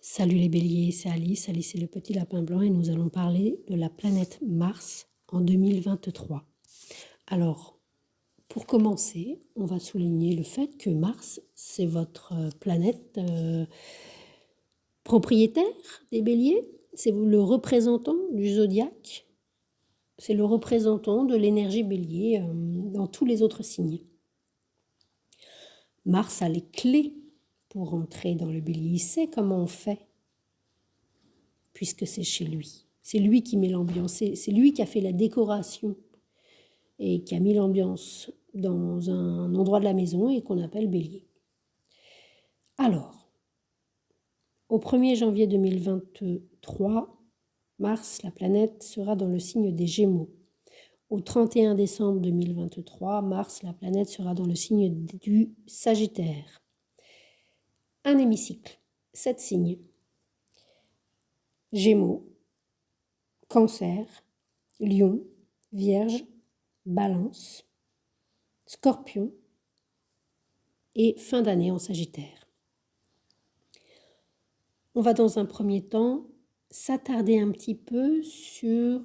Salut les béliers, c'est Alice. Alice est le petit lapin blanc et nous allons parler de la planète Mars en 2023. Alors, pour commencer, on va souligner le fait que Mars, c'est votre planète propriétaire des béliers. C'est le représentant du zodiaque. C'est le représentant de l'énergie bélier dans tous les autres signes. Mars a les clés pour entrer dans le bélier. Il sait comment on fait, puisque c'est chez lui. C'est lui qui met l'ambiance, c'est lui qui a fait la décoration et qui a mis l'ambiance dans un endroit de la maison et qu'on appelle bélier. Alors, au 1er janvier 2023, Mars, la planète, sera dans le signe des Gémeaux. Au 31 décembre 2023, Mars, la planète, sera dans le signe du Sagittaire. Un hémicycle, 7 signes. Gémeaux, Cancer, Lion, Vierge, Balance, Scorpion et fin d'année en Sagittaire. On va dans un premier temps s'attarder un petit peu sur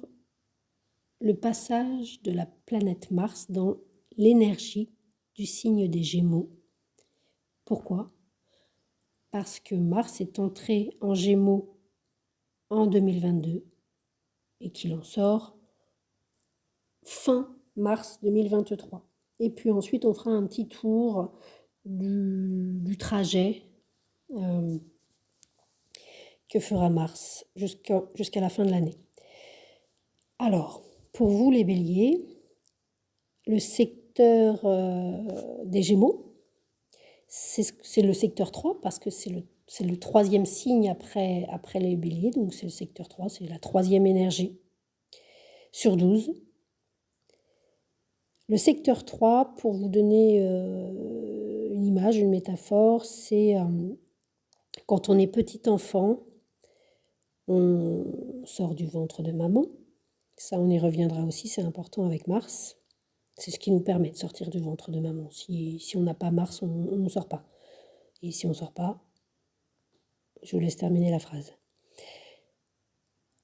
le passage de la planète Mars dans l'énergie du signe des Gémeaux. Pourquoi ? Parce que Mars est entré en Gémeaux en 2022 et qu'il en sort fin mars 2023. Et puis ensuite, on fera un petit tour du trajet que fera Mars jusqu'à la fin de l'année. Alors, pour vous les béliers, le secteur des Gémeaux, c'est le secteur 3 parce que c'est le troisième signe après les béliers, donc c'est le secteur 3, c'est la troisième énergie sur 12. Le secteur 3, pour vous donner une image, une métaphore, c'est quand on est petit enfant, on sort du ventre de maman. Ça, on y reviendra aussi, c'est important avec Mars. C'est ce qui nous permet de sortir du ventre de maman. Si on n'a pas Mars, on ne sort pas. Et si on ne sort pas, je vous laisse terminer la phrase.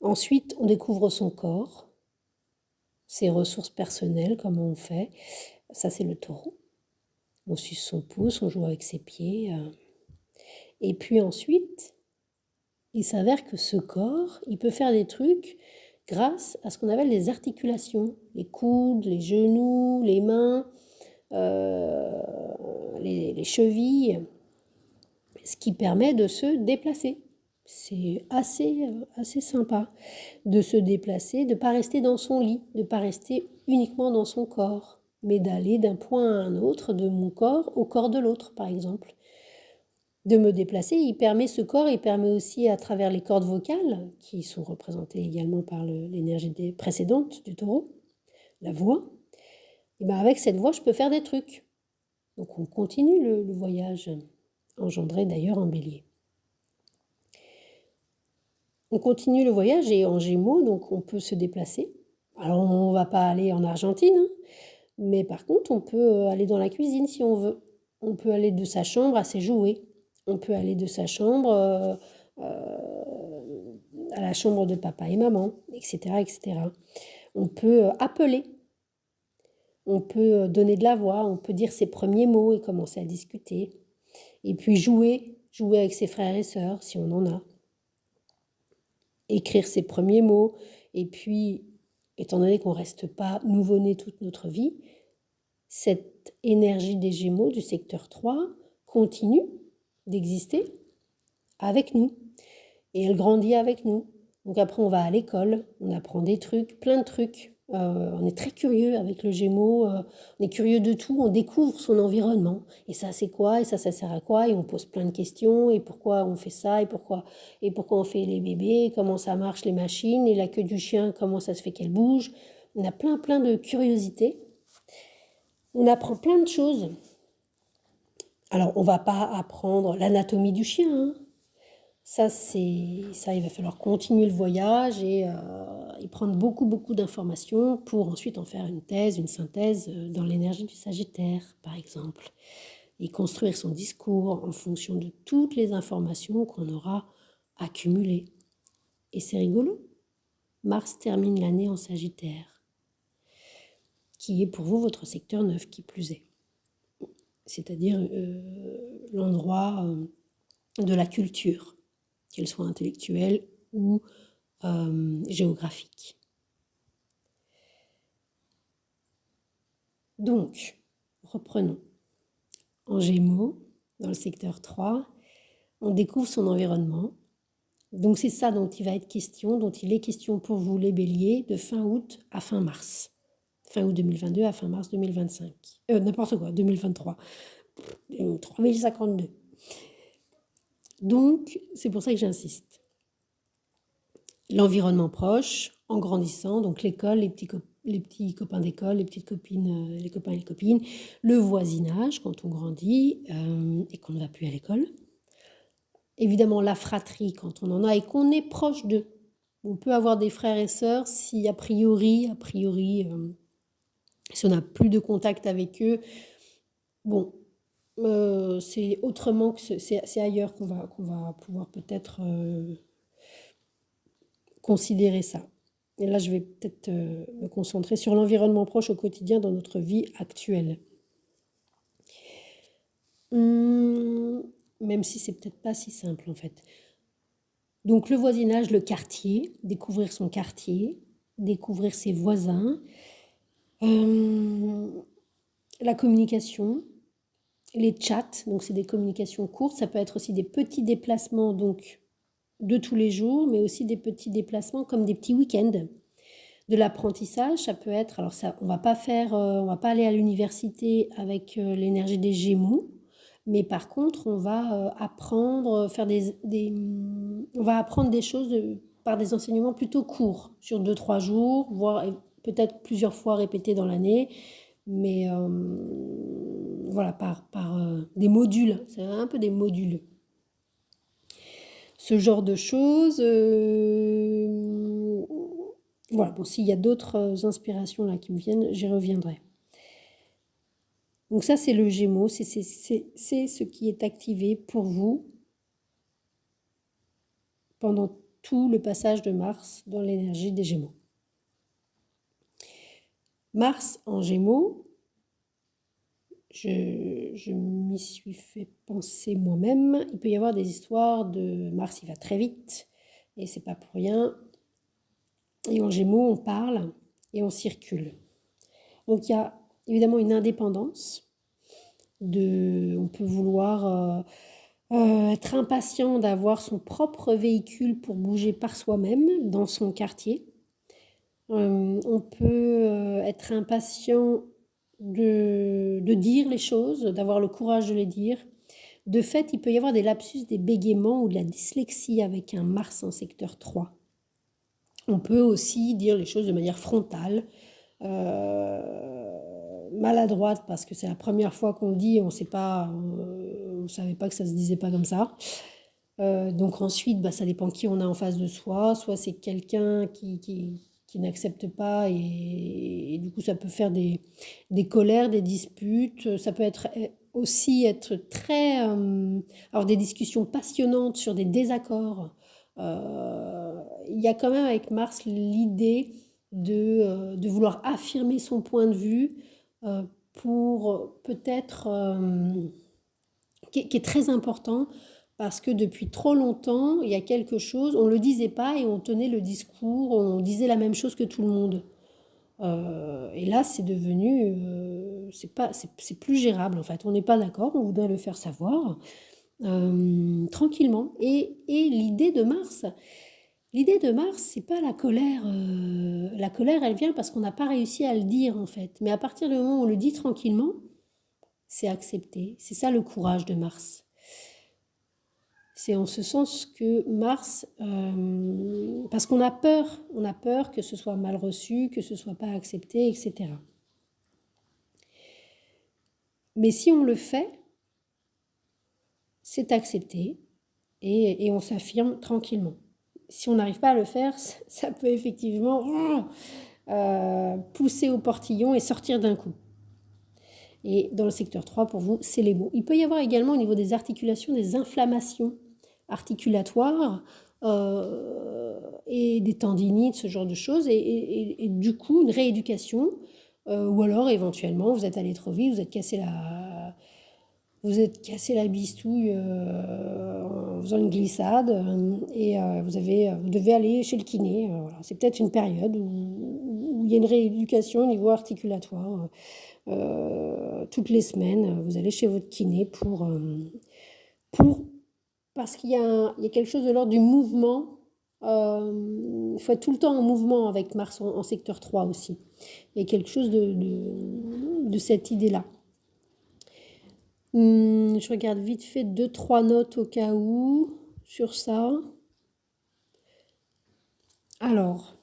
Ensuite, on découvre son corps, ses ressources personnelles, comment on fait. Ça, c'est le taureau. On suce son pouce, on joue avec ses pieds. Et puis ensuite, il s'avère que ce corps, il peut faire des trucs grâce à ce qu'on appelle les articulations. Les coudes, les genoux, les mains, les chevilles. Ce qui permet de se déplacer. C'est assez sympa de se déplacer, de ne pas rester dans son lit, de ne pas rester uniquement dans son corps, mais d'aller d'un point à un autre, de mon corps au corps de l'autre, par exemple. De me déplacer, ce corps, il permet aussi à travers les cordes vocales, qui sont représentées également par l'énergie précédente du taureau, la voix. Et bien avec cette voix, je peux faire des trucs. Donc on continue le voyage, engendré d'ailleurs en bélier. On continue le voyage et en Gémeaux, donc on peut se déplacer. Alors on ne va pas aller en Argentine, hein, mais par contre on peut aller dans la cuisine si on veut. On peut aller de sa chambre à ses jouets. On peut aller de sa chambre à la chambre de papa et maman, etc., etc. On peut appeler. On peut donner de la voix, on peut dire ses premiers mots et commencer à discuter. Et puis jouer avec ses frères et sœurs si on en a. Écrire ses premiers mots. Et puis, étant donné qu'on ne reste pas nouveau-né toute notre vie, cette énergie des Gémeaux du secteur 3 continue d'exister avec nous. Et elle grandit avec nous. Donc après, on va à l'école, on apprend des trucs, plein de trucs. On est très curieux avec le Gémeaux, on est curieux de tout, on découvre son environnement. Et ça, c'est quoi ? Et ça sert à quoi ? Et on pose plein de questions. Et pourquoi on fait ça ? Et pourquoi on fait les bébés ? Comment ça marche les machines ? Et la queue du chien, comment ça se fait qu'elle bouge ? On a plein de curiosités. On apprend plein de choses. Alors, on ne va pas apprendre l'anatomie du chien, hein. Ça, il va falloir continuer le voyage et prendre beaucoup d'informations pour ensuite en faire une thèse, une synthèse dans l'énergie du Sagittaire, par exemple. Et construire son discours en fonction de toutes les informations qu'on aura accumuler. Et c'est rigolo. Mars termine l'année en Sagittaire, qui est pour vous votre secteur 9, qui plus est. C'est-à-dire l'endroit de la culture, qu'elle soit intellectuelle ou géographique. Donc, reprenons. En Gémeaux, dans le secteur 3, on découvre son environnement. Donc c'est ça dont il va être question, dont il est question pour vous les béliers, de fin août à fin mars. Fin août 2022 à fin mars 2025. N'importe quoi, 2023. 3052. Donc, c'est pour ça que j'insiste. L'environnement proche, en grandissant, donc l'école, les petits copains d'école, les petites copines, les copains et les copines, le voisinage quand on grandit et qu'on ne va plus à l'école. Évidemment, la fratrie quand on en a et qu'on est proche d'eux. On peut avoir des frères et sœurs si a priori, si on n'a plus de contact avec eux, bon, c'est autrement que c'est ailleurs qu'on va pouvoir peut-être considérer ça. Et là, je vais peut-être me concentrer sur l'environnement proche au quotidien dans notre vie actuelle. Même si c'est peut-être pas si simple en fait. Donc le voisinage, le quartier, découvrir son quartier, découvrir ses voisins, la communication, les chats, donc c'est des communications courtes, ça peut être aussi des petits déplacements donc de tous les jours, mais aussi des petits déplacements comme des petits week-ends. De l'apprentissage, ça peut être, alors ça, on va pas aller à l'université avec l'énergie des Gémeaux, mais par contre, on va apprendre, on va apprendre des choses par des enseignements plutôt courts, sur 2-3 jours, voire peut-être plusieurs fois répétés dans l'année, mais voilà, par des modules, c'est un peu des modules. Ce genre de choses, voilà, bon, s'il y a d'autres inspirations là qui me viennent, j'y reviendrai. Donc ça, c'est le Gémeaux, c'est ce qui est activé pour vous pendant tout le passage de Mars dans l'énergie des Gémeaux. Mars en Gémeaux, je m'y suis fait penser moi-même. Il peut y avoir des histoires de Mars, il va très vite, et c'est pas pour rien. Et en Gémeaux, on parle et on circule. Donc il y a évidemment une indépendance. On peut vouloir être impatient d'avoir son propre véhicule pour bouger par soi-même dans son quartier. On peut être impatient de dire les choses, d'avoir le courage de les dire. De fait, il peut y avoir des lapsus, des bégaiements ou de la dyslexie avec un Mars en secteur 3. On peut aussi dire les choses de manière frontale, maladroite parce que c'est la première fois qu'on le dit, on savait pas que ça se disait pas comme ça. Donc ensuite, ça dépend qui on a en face de soi. Soit c'est quelqu'un qui n'accepte pas et du coup ça peut faire des colères, des disputes. Ça peut être très... avoir des discussions passionnantes sur des désaccords. Il y a quand même avec Mars l'idée de vouloir affirmer son point de vue pour peut-être... qui est très important parce que depuis trop longtemps, il y a quelque chose, on ne le disait pas et on tenait le discours, on disait la même chose que tout le monde. Et là, c'est devenu... c'est plus gérable en fait. On n'est pas d'accord, on voudrait le faire savoir tranquillement. Et l'idée de Mars, c'est pas la colère. La colère, elle vient parce qu'on n'a pas réussi à le dire en fait. Mais à partir du moment où on le dit tranquillement, c'est accepté. C'est ça le courage de Mars. C'est en ce sens que Mars, parce qu'on a peur que ce soit mal reçu, que ce soit pas accepté, etc. Mais si on le fait, c'est accepté et on s'affirme tranquillement. Si on n'arrive pas à le faire, ça peut effectivement pousser au portillon et sortir d'un coup. Et dans le secteur 3, pour vous, c'est les mots. Il peut y avoir également au niveau des articulations des inflammations articulatoire et des tendinites, ce genre de choses, et du coup une rééducation, ou alors éventuellement vous êtes allé trop vite, vous êtes cassé la bistouille en faisant une glissade, et vous devez aller chez le kiné. Voilà. C'est peut-être une période où il y a une rééducation au niveau articulatoire. Toutes les semaines, vous allez chez votre kiné parce qu'il y a quelque chose de l'ordre du mouvement. Il faut être tout le temps en mouvement avec Mars en secteur 3 aussi. Il y a quelque chose de cette idée-là. Je regarde vite fait 2-3 notes au cas où sur ça. Alors,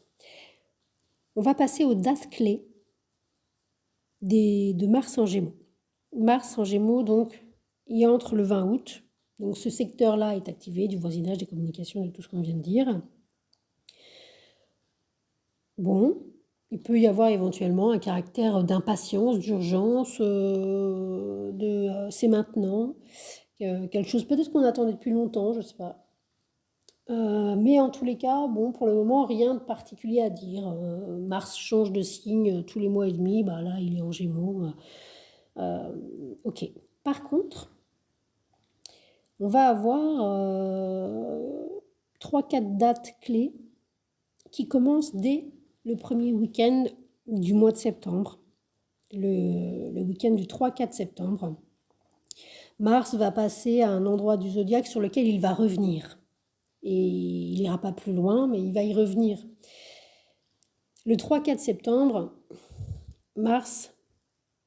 on va passer aux dates clés de Mars en Gémeaux. Mars en Gémeaux, donc, il entre le 20 août. Donc, ce secteur-là est activé, du voisinage, des communications, de tout ce qu'on vient de dire. Bon, il peut y avoir éventuellement un caractère d'impatience, d'urgence, c'est maintenant. Quelque chose peut-être qu'on attendait depuis longtemps, je ne sais pas. Mais en tous les cas, bon, pour le moment, rien de particulier à dire. Mars change de signe tous les mois et demi. Bah, là, il est en Gémeaux. Ok. Par contre, on va avoir 3-4 dates clés qui commencent dès le premier week-end du mois de septembre, le week-end du 3-4 septembre. Mars va passer à un endroit du zodiaque sur lequel il va revenir. Et il n'ira pas plus loin, mais il va y revenir. Le 3-4 septembre, Mars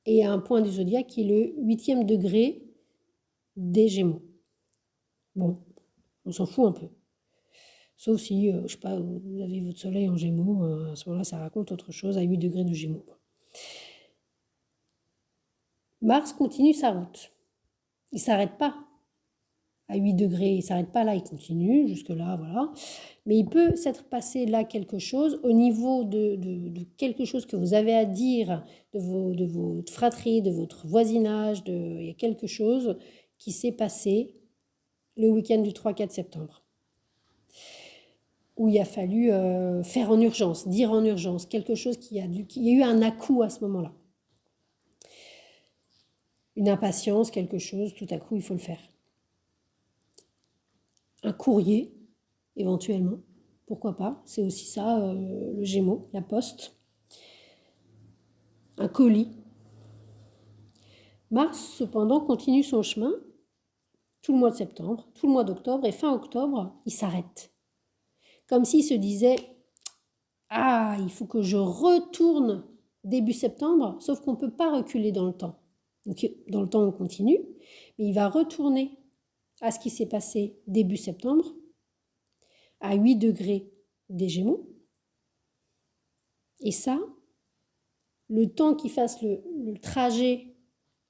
est à un point du zodiaque qui est le 8e degré des Gémeaux. Bon, on s'en fout un peu. Sauf si, je sais pas, vous avez votre soleil en Gémeaux, à ce moment-là, ça raconte autre chose, à 8 degrés de Gémeaux. Mars continue sa route. Il ne s'arrête pas à 8 degrés, il ne s'arrête pas là, il continue jusque-là, voilà. Mais il peut s'être passé là quelque chose au niveau de quelque chose que vous avez à dire, de votre fratrie, de votre voisinage, il y a quelque chose qui s'est passé le week-end du 3-4 septembre. Où il a fallu faire en urgence, dire en urgence, quelque chose qui a eu un à-coup à ce moment-là. Une impatience, quelque chose, tout à coup, il faut le faire. Un courrier, éventuellement, pourquoi pas, c'est aussi ça, le Gémeaux, la poste. Un colis. Mars, cependant, continue son chemin tout le mois de septembre, tout le mois d'octobre, et fin octobre, il s'arrête. Comme s'il se disait « Ah, il faut que je retourne début septembre », sauf qu'on ne peut pas reculer dans le temps. Donc, dans le temps, on continue, mais il va retourner à ce qui s'est passé début septembre, à 8 degrés des Gémeaux. Et ça, le temps qu'il fasse le trajet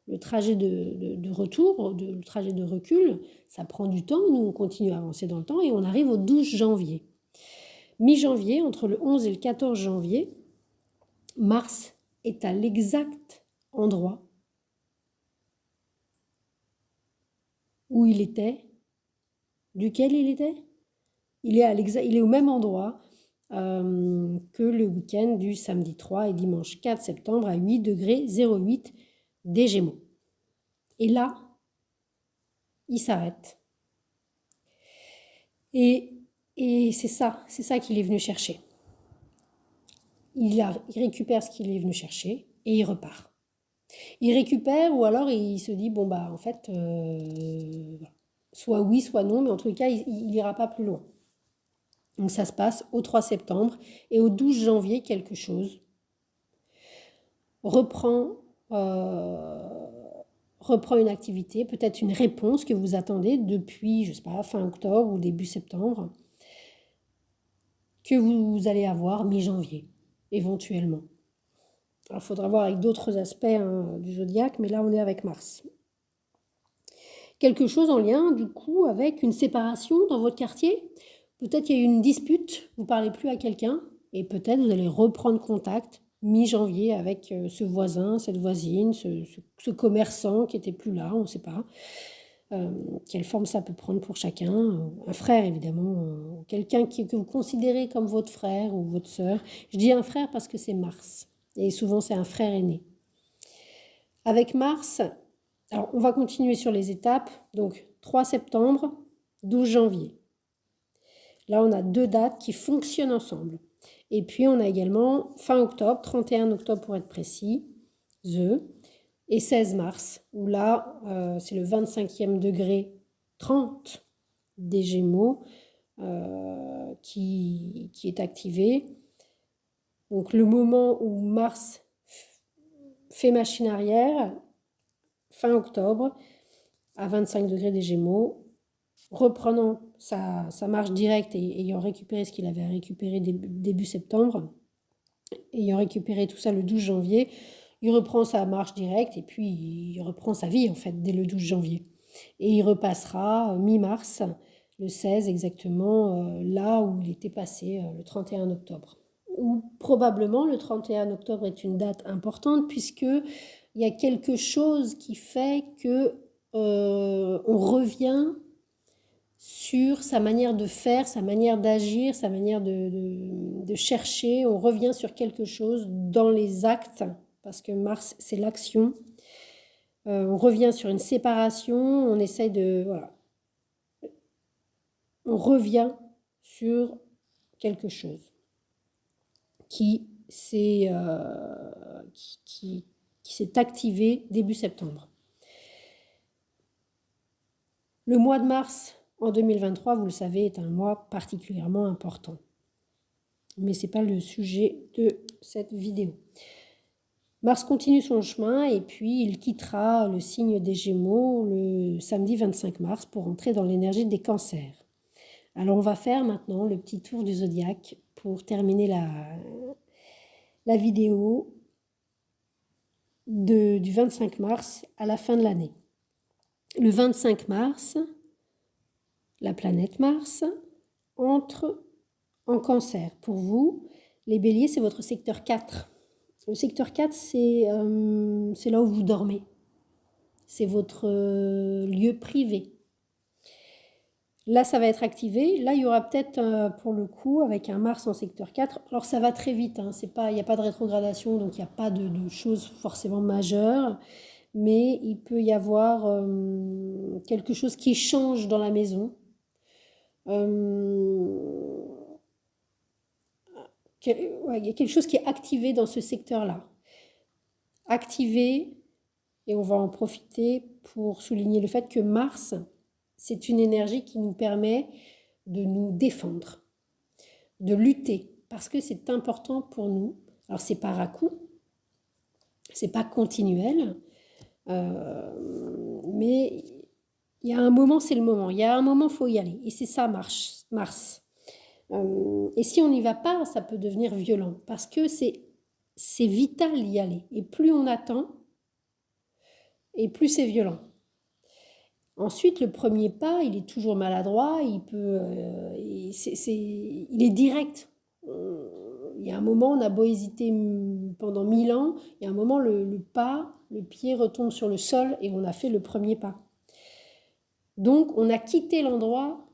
de retour, le trajet de recul, ça prend du temps. Nous, on continue à avancer dans le temps et on arrive au 12 janvier. Mi-janvier, entre le 11 et le 14 janvier, Mars est à l'exact endroit où il était. Duquel il était ? Il est au même endroit que le week-end du samedi 3 et dimanche 4 septembre à 8 degrés 08 des Gémeaux. Et là, il s'arrête. Et c'est ça qu'il est venu chercher. Il récupère ce qu'il est venu chercher et il repart. Il récupère ou alors il se dit, bon bah en fait, soit oui, soit non, mais en tous les cas, il n'ira pas plus loin. Donc ça se passe au 3 septembre et au 12 janvier, quelque chose reprend une activité, peut-être une réponse que vous attendez depuis, je sais pas, fin octobre ou début septembre, que vous allez avoir mi-janvier, éventuellement. Alors, il faudra voir avec d'autres aspects du zodiaque, mais là, on est avec Mars. Quelque chose en lien, du coup, avec une séparation dans votre quartier. Peut-être qu'il y a eu une dispute, vous ne parlez plus à quelqu'un, et peut-être vous allez reprendre contact mi-janvier avec ce voisin, cette voisine, ce commerçant qui n'était plus là, on ne sait pas. Quelle forme ça peut prendre pour chacun. Un frère, évidemment, quelqu'un que vous considérez comme votre frère ou votre sœur. Je dis un frère parce que c'est Mars, et souvent c'est un frère aîné. Avec Mars, alors on va continuer sur les étapes, donc 3 septembre, 12 janvier. Là, on a 2 dates qui fonctionnent ensemble. Et puis, on a également fin octobre, 31 octobre pour être précis, et 16 mars, où là, c'est le 25e degré 30 des Gémeaux qui est activé. Donc, le moment où Mars fait machine arrière, fin octobre, à 25 degrés des Gémeaux, reprenant sa marche directe et ayant récupéré ce qu'il avait récupéré début septembre, ayant récupéré tout ça le 12 janvier, il reprend sa marche directe et puis il reprend sa vie en fait dès le 12 janvier. Et il repassera mi-mars, le 16 exactement, là où il était passé le 31 octobre. Ou probablement le 31 octobre est une date importante puisque il y a quelque chose qui fait que on revient sur sa manière de faire, sa manière d'agir, sa manière de chercher. On revient sur quelque chose dans les actes, parce que Mars, c'est l'action. On revient sur une séparation, on essaye de... Voilà. On revient sur quelque chose qui s'est activé début septembre. Le mois de mars en 2023, vous le savez, est un mois particulièrement important. Mais ce n'est pas le sujet de cette vidéo. Mars continue son chemin et puis il quittera le signe des Gémeaux le samedi 25 mars pour entrer dans l'énergie des Cancers. Alors on va faire maintenant le petit tour du zodiaque pour terminer la vidéo du 25 mars à la fin de l'année. Le 25 mars, la planète Mars entre en Cancer. Pour vous, les Béliers, c'est votre secteur 4. Le secteur 4, c'est là où vous dormez. C'est votre lieu privé. Là, ça va être activé. Là, il y aura peut-être, pour le coup, avec un Mars en secteur 4. Alors, ça va très vite. Hein. Il n'y a pas de rétrogradation, donc il n'y a pas de choses forcément majeures. Mais il peut y avoir quelque chose qui change dans la maison. Il y a quelque chose qui est activé dans ce secteur-là. Activé, et on va en profiter pour souligner le fait que Mars, c'est une énergie qui nous permet de nous défendre, de lutter, parce que c'est important pour nous. Alors c'est par à-coup, c'est pas continuel, mais il y a un moment, c'est le moment. Il y a un moment, il faut y aller. Et c'est ça, Mars. Et si on n'y va pas, ça peut devenir violent, parce que c'est vital d'y aller. Et plus on attend, et plus c'est violent. Ensuite, le premier pas, il est toujours maladroit, il est direct. Il y a un moment, on a beau hésiter pendant 1000 ans, il y a un moment, le pied retombe sur le sol et on a fait le premier pas. Donc, on a quitté l'endroit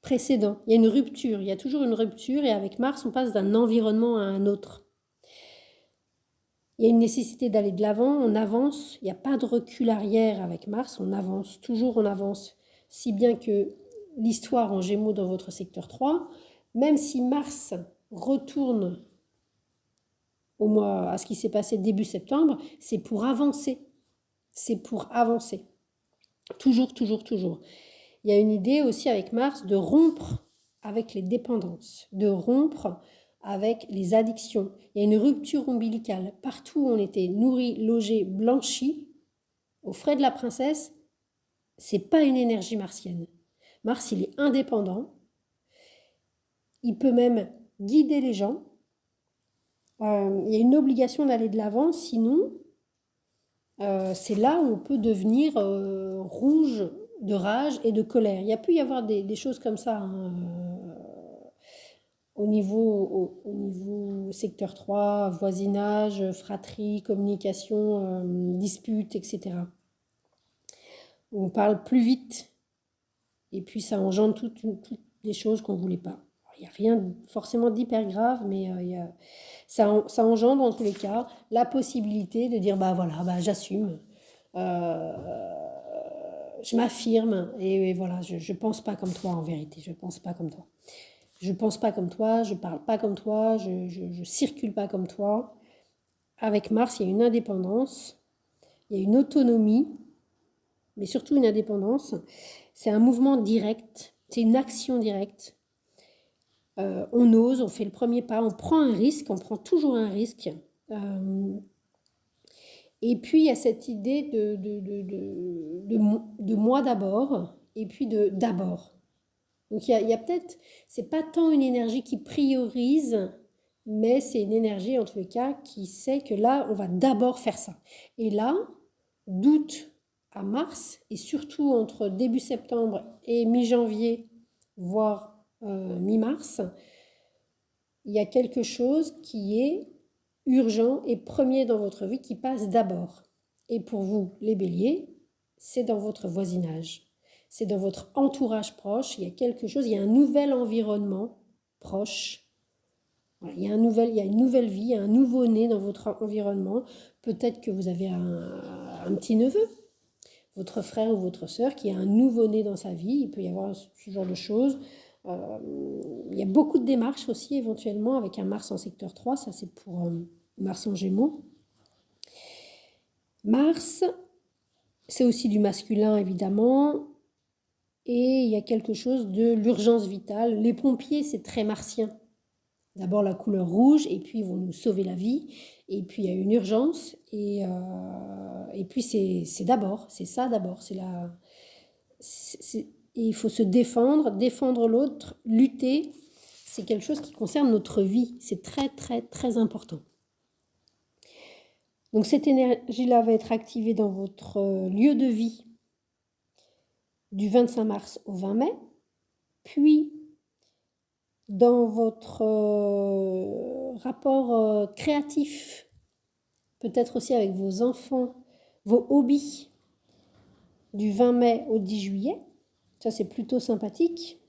précédent. Il y a une rupture, il y a toujours une rupture et avec Mars, on passe d'un environnement à un autre. Il y a une nécessité d'aller de l'avant, on avance, il n'y a pas de recul arrière avec Mars, on avance, toujours on avance. Si bien que l'histoire en Gémeaux dans votre secteur 3, même si Mars retourne à ce qui s'est passé début septembre, c'est pour avancer. C'est pour avancer. Toujours, toujours, toujours. Il y a une idée aussi avec Mars de rompre avec les dépendances, de rompre avec les addictions. Il y a une rupture ombilicale. Partout où on était nourri, logé, blanchi, aux frais de la princesse, c'est pas une énergie martienne. Mars, il est indépendant. Il peut même guider les gens. Il y a une obligation d'aller de l'avant, sinon, c'est là où on peut devenir rouge de rage et de colère. Il y a pu y avoir des choses comme ça, hein, au niveau secteur 3, voisinage, fratrie, communication, dispute, etc. On parle plus vite et puis ça engendre des choses qu'on ne voulait pas. Il n'y a rien forcément d'hyper grave, mais ça engendre en tous les cas la possibilité de dire, bah voilà, bah, j'assume, je m'affirme, et voilà, je ne pense pas comme toi en vérité, je ne pense pas comme toi. Je ne pense pas comme toi, je ne parle pas comme toi, je ne circule pas comme toi. Avec Mars, il y a une indépendance, il y a une autonomie, mais surtout une indépendance. C'est un mouvement direct, c'est une action directe. On ose, on fait le premier pas, on prend un risque, on prend toujours un risque. Et puis, il y a cette idée de moi d'abord, et puis de d'abord. Donc, il y a peut-être, c'est pas tant une énergie qui priorise, mais c'est une énergie, en tous les cas, qui sait que là, on va d'abord faire ça. Et là, d'août à mars, et surtout entre début septembre et mi-janvier, voire mi-mars, il y a quelque chose qui est urgent et premier dans votre vie, qui passe d'abord. Et pour vous, les béliers, c'est dans votre voisinage. C'est dans votre entourage proche, il y a quelque chose, il y a un nouvel environnement proche. Voilà, il y a une nouvelle vie, il y a un nouveau-né dans votre environnement. Peut-être que vous avez un petit-neveu, votre frère ou votre sœur, qui a un nouveau-né dans sa vie. Il peut y avoir ce genre de choses. Il y a beaucoup de démarches aussi, éventuellement, avec un Mars en secteur 3. Ça, c'est pour Mars en Gémeaux. Mars, c'est aussi du masculin, évidemment. Et il y a quelque chose de l'urgence vitale. Les pompiers, c'est très martien. D'abord la couleur rouge, et puis ils vont nous sauver la vie. Et puis il y a une urgence, et puis c'est d'abord, c'est ça d'abord. Il faut se défendre l'autre, lutter. C'est quelque chose qui concerne notre vie. C'est très, très, très important. Donc cette énergie-là va être activée dans votre lieu de vie du 25 mars au 20 mai, puis dans votre rapport créatif, peut-être aussi avec vos enfants, vos hobbies, du 20 mai au 10 juillet. Ça, c'est plutôt sympathique.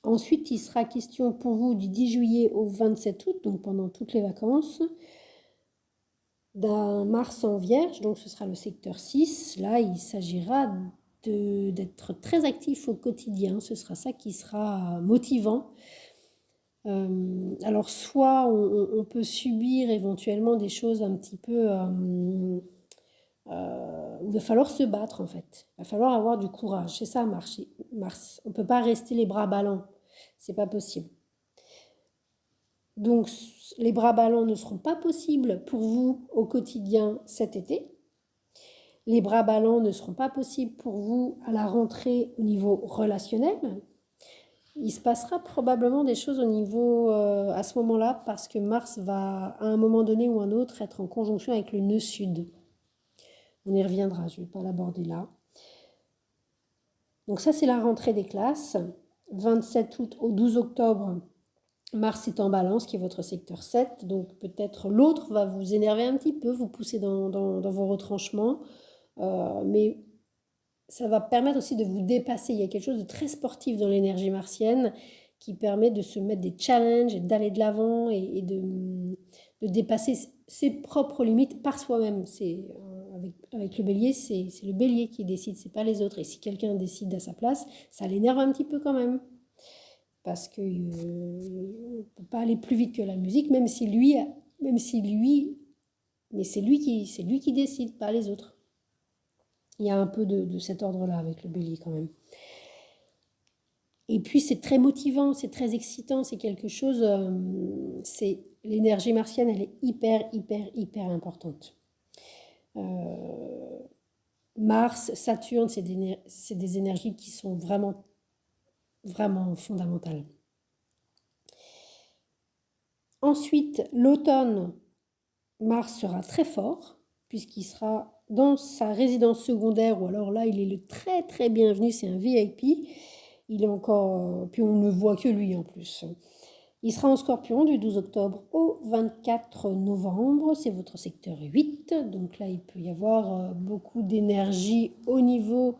Ensuite, il sera question pour vous du 10 juillet au 27 août, donc pendant toutes les vacances, d'un Mars en Vierge, donc ce sera le secteur 6. Là, il s'agira d'être très actif au quotidien. Ce sera ça qui sera motivant. Alors, soit on peut subir éventuellement des choses un petit peu... il va falloir se battre, en fait. Il va falloir avoir du courage. C'est ça, Mars. On ne peut pas rester les bras ballants. C'est pas possible. Donc, les bras ballants ne seront pas possibles pour vous au quotidien cet été. Les bras ballants ne seront pas possibles pour vous à la rentrée au niveau relationnel. Il se passera probablement des choses au niveau à ce moment-là, parce que Mars va à un moment donné ou un autre être en conjonction avec le nœud sud. On y reviendra, je ne vais pas l'aborder là. Donc ça, c'est la rentrée des classes. 27 août au 12 octobre, Mars est en balance, qui est votre secteur 7. Donc peut-être l'autre va vous énerver un petit peu, vous pousser dans vos retranchements. Mais ça va permettre aussi de vous dépasser. Il y a quelque chose de très sportif dans l'énergie martienne qui permet de se mettre des challenges et d'aller de l'avant et de dépasser ses propres limites par soi-même. Avec le bélier, c'est le bélier qui décide, c'est pas les autres. Et si quelqu'un décide à sa place, ça l'énerve un petit peu quand même. Parce que ne peut pas aller plus vite que la musique, mais c'est lui qui décide, pas les autres. Il y a un peu de cet ordre-là avec le bélier quand même. Et puis c'est très motivant, c'est très excitant, c'est quelque chose, l'énergie martienne, elle est hyper importante. Mars, Saturne, c'est des énergies qui sont vraiment fondamentales. Ensuite, l'automne, Mars sera très fort, puisqu'il sera dans sa résidence secondaire, ou alors là, il est le très très bienvenu, c'est un VIP. Il est encore... Puis on ne voit que lui en plus. Il sera en Scorpion du 12 octobre au 24 novembre. C'est votre secteur 8. Donc là, il peut y avoir beaucoup d'énergie au niveau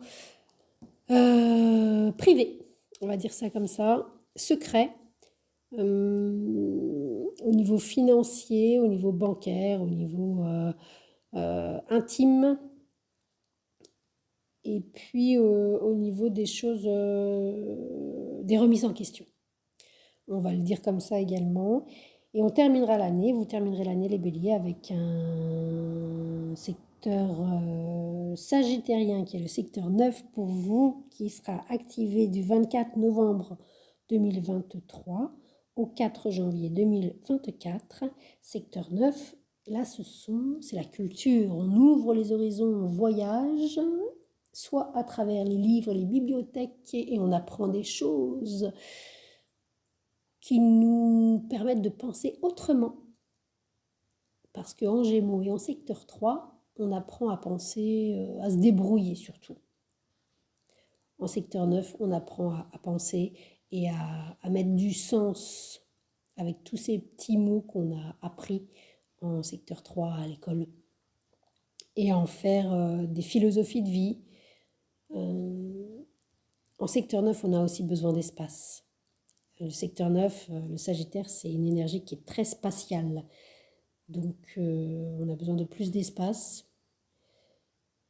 privé. on va dire ça comme ça, secret, au niveau financier, au niveau bancaire, au niveau intime, et puis au niveau des choses, des remises en question. On va le dire comme ça également. Et on terminera l'année, vous terminerez l'année les béliers avec un secteur sagittérien qui est le secteur 9 pour vous, qui sera activé du 24 novembre 2023 au 4 janvier 2024. Secteur 9, là c'est la culture, on ouvre les horizons, on voyage, soit à travers les livres, les bibliothèques, et on apprend des choses qui nous permettent de penser autrement. Parce qu'en Gémeaux et en secteur 3, on apprend à penser, à se débrouiller surtout. En secteur 9, on apprend à penser et à mettre du sens avec tous ces petits mots qu'on a appris en secteur 3 à l'école. Et à en faire des philosophies de vie. En secteur 9, on a aussi besoin d'espace. Le secteur 9, le Sagittaire, c'est une énergie qui est très spatiale. Donc, on a besoin de plus d'espace.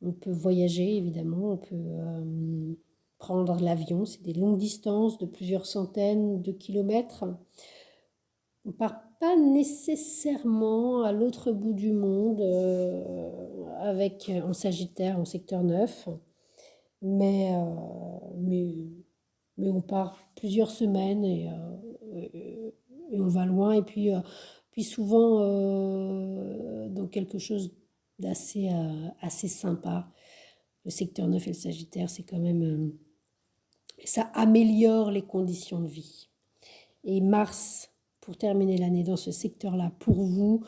On peut voyager, évidemment. On peut prendre l'avion. C'est des longues distances de plusieurs centaines de kilomètres. On ne part pas nécessairement à l'autre bout du monde en Sagittaire, en secteur 9. Mais on part plusieurs semaines et on va loin. Et puis souvent dans quelque chose d'assez assez sympa. Le secteur 9 et le Sagittaire, c'est quand même... ça améliore les conditions de vie. Et Mars, pour terminer l'année dans ce secteur-là, pour vous,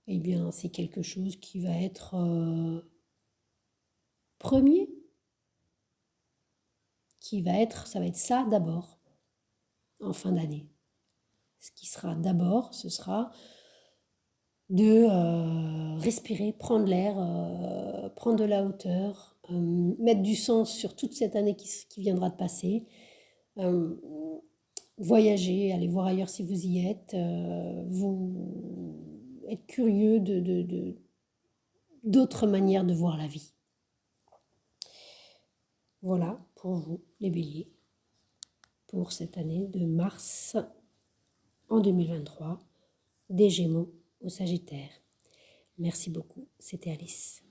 eh bien, c'est quelque chose qui va être premier. Ça va être ça d'abord, en fin d'année. Ce qui sera d'abord, ce sera de respirer, prendre l'air, prendre de la hauteur, mettre du sens sur toute cette année qui viendra de passer, voyager, aller voir ailleurs si vous y êtes, vous être curieux d'autres manières de voir la vie. Voilà pour vous, les béliers, pour cette année de mars en 2023, des Gémeaux au Sagittaire. Merci beaucoup, c'était Alice.